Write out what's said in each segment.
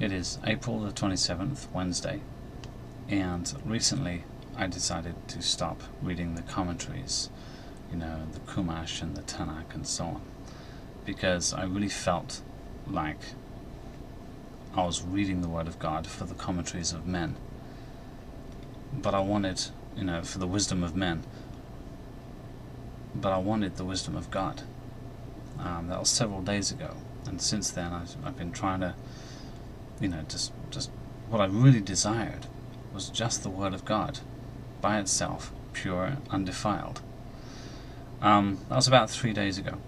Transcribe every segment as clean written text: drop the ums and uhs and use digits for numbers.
It is April the 27th, Wednesday, and recently I decided to stop reading the commentaries, the Chumash and the Tanakh and so on, because I really felt like I was reading the Word of God for the commentaries of men. But I wanted, for the wisdom of men, but I wanted the wisdom of God. That was several days ago, and since then I've been trying to, just what I really desired was just the Word of God by itself, pure, undefiled. That was about 3 days ago.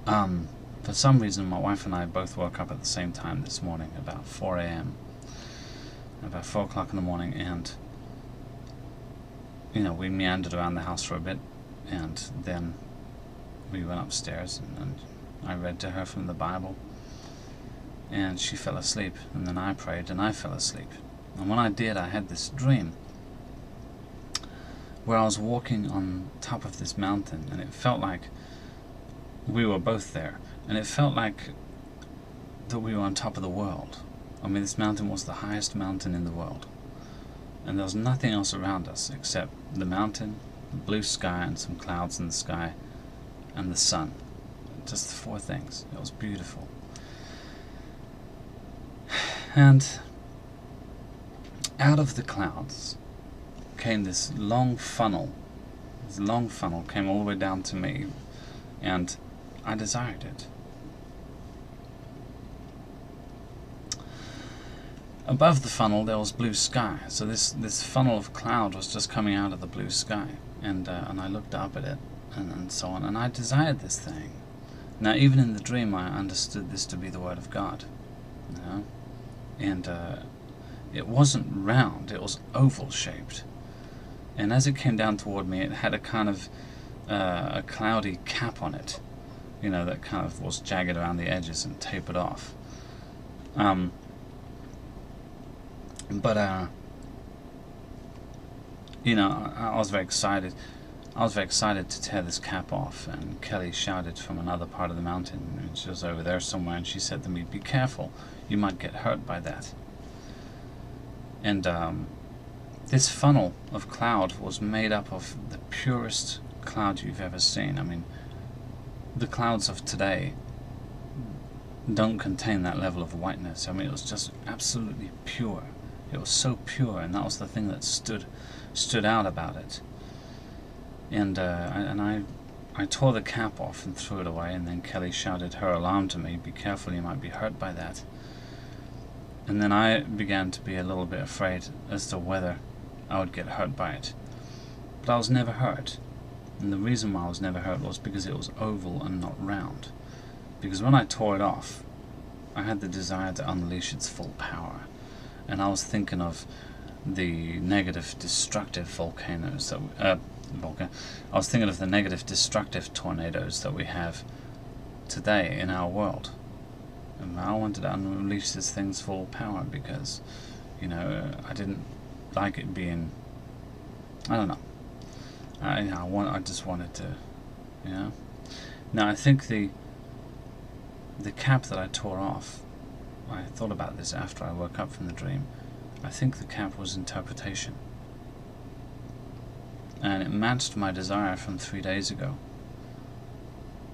For some reason my wife and I both woke up at the same time this morning, about 4 a.m. about 4 o'clock in the morning, and we meandered around the house for a bit, and then we went upstairs and I read to her from the Bible, and she fell asleep, and then I prayed and I fell asleep. And when I did, I had this dream where I was walking on top of this mountain, and it felt like we were both there, and it felt like that we were on top of the world. I mean, this mountain was the highest mountain in the world, and there was nothing else around us except the mountain, the blue sky, and some clouds in the sky, and the sun. Just the four things. It was beautiful. And out of the clouds came this long funnel. This long funnel came all the way down to me, and I desired it. Above the funnel there was blue sky, so this funnel of cloud was just coming out of the blue sky, and I looked up at it, and so on, and I desired this thing. Now, even in the dream I understood this to be the Word of God, and it wasn't round, it was oval shaped, and as it came down toward me, it had a kind of a cloudy cap on it, that kind of was jagged around the edges and tapered off. But I was very excited. I was very excited to tear this cap off, and Kelly shouted from another part of the mountain, and she was over there somewhere, and she said to me, "Be careful, you might get hurt by that." And this funnel of cloud was made up of the purest cloud you've ever seen. I mean, the clouds of today don't contain that level of whiteness. I mean, it was just absolutely pure. It was so pure, and that was the thing that stood out about it. And I tore the cap off and threw it away, and then Kelly shouted her alarm to me, "Be careful, you might be hurt by that." And then I began to be a little bit afraid as to whether I would get hurt by it. But I was never hurt. And the reason why I was never hurt was because it was oval and not round. Because when I tore it off, I had the desire to unleash its full power. And I was thinking of the negative, destructive volcanoes that I was thinking of the negative, destructive tornadoes that we have today in our world. And I wanted to unleash this thing's full power because, I didn't like it being, I don't know. I just wanted to, Now I think the cap that I tore off, I thought about this after I woke up from the dream. I think the cap was interpretation. And it matched my desire from 3 days ago,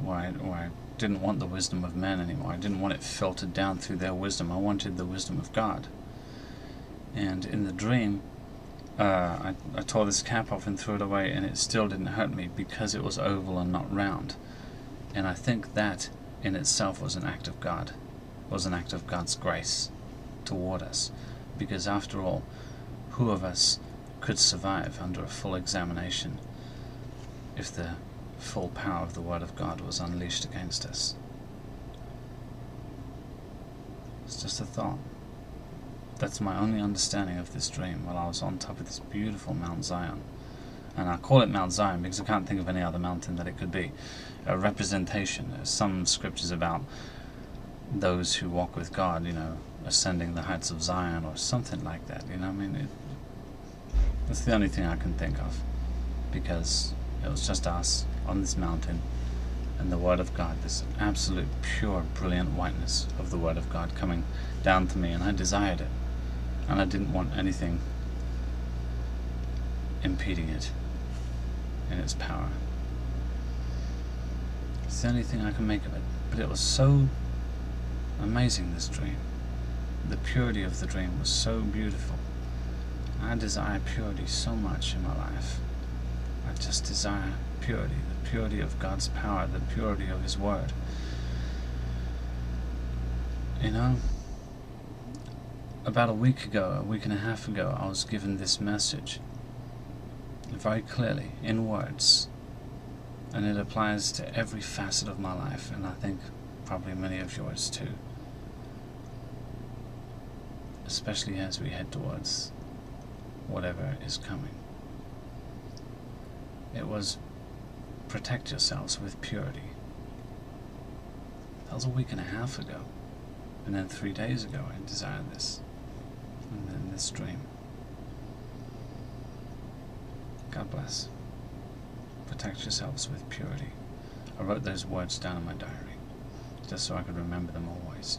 where I didn't want the wisdom of men anymore. I didn't want it filtered down through their wisdom. I wanted the wisdom of God. And in the dream, I tore this cap off and threw it away, and it still didn't hurt me because it was oval and not round. And I think that in itself was an act of God, was an act of God's grace toward us. Because after all, who of us could survive under a full examination if the full power of the Word of God was unleashed against us? It's just a thought. That's my only understanding of this dream while I was on top of this beautiful Mount Zion. And I call it Mount Zion because I can't think of any other mountain that it could be. A representation. There's some scriptures about those who walk with God, ascending the heights of Zion or something like that. That's the only thing I can think of, because it was just us on this mountain and the Word of God, this absolute, pure, brilliant whiteness of the Word of God coming down to me, and I desired it, and I didn't want anything impeding it in its power. It's the only thing I can make of it, but it was so amazing, this dream. The purity of the dream was so beautiful. I desire purity so much in my life. I just desire purity, the purity of God's power, the purity of His Word. You know, about a week and a half ago, I was given this message very clearly in words, and it applies to every facet of my life, and I think probably many of yours too, especially as we head towards whatever is coming. It was, protect yourselves with purity. That was a week and a half ago, and then 3 days ago I desired this, and then this dream. God bless. Protect yourselves with purity. I wrote those words down in my diary, just so I could remember them always.